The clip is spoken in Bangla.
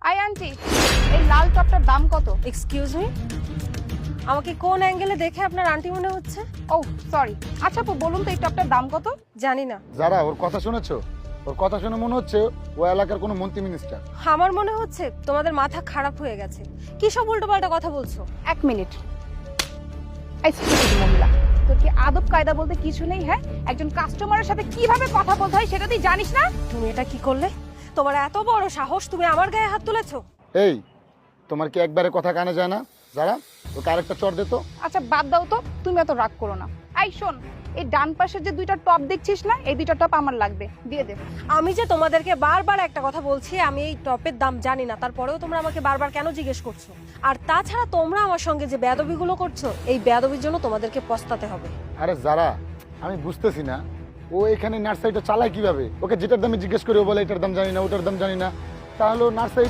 আই আন্টি, এই লাল টপটার দাম কত? এক্সকিউজ মি, আমাকে কোন অ্যাঙ্গেলে দেখে আপনার আন্টি মনে হচ্ছে? ও সরি। আচ্ছা আপু বলুন তো এই টপটার দাম কত? জানি না। যারা ওর কথা শুনেছো? ওর কথা শুনে মনে হচ্ছে ও এলাকার কোনো মন্ত্রী মিনিস্টার। আমার মনে হচ্ছে তোমাদের মাথা খারাপ হয়ে গেছে। কি সব উল্টোপাল্টা কথা বলছো? এক মিনিট। এই স্টুপিড মহিলা, তোর কি আদব কায়দা বলতে কিছু নেই? হ্যাঁ, একজন কাস্টমারের সাথে কিভাবে কথা বলতে হয় সেটা তুই জানিস না? তুমি এটা কি করলে? তোমার এত বড় সাহস, তুমি আমার গায়ে হাত তুলেছো? এই, তোমার কি একবারে কথা কানে যায় না? যারা ওকে আরেকটা চড় দিত। আচ্ছা বাদ দাও তো, তুমি এত রাগ করো না। এই শোন, এই ডান পাশের যে দুইটা টপ দেখছিস না, এই দুইটা টপ আমার লাগবে, দিয়ে দে। আমি যে তোমাদেরকে বারবার একটা কথা বলছি, আমি এই টপের দাম জানি না, তারপরেও তোমরা আমাকে বারবার কেন জিজ্ঞেস করছো? আর তাছাড়া তোমরা আমার সঙ্গে যে বেয়াদবিগুলো করছো, এই বেয়াদবির জন্য তোমাদেরকে পস্তাতে হবে। আরে যারা, আমি বুঝতেছি না ও এখানে নার্সারিটা চালায় কিভাবে। ওকে যেটার দামে জিজ্ঞেস করে ও বলে এটার দাম জানি না, ওটার দাম জানি না। তাহলে নার্সারি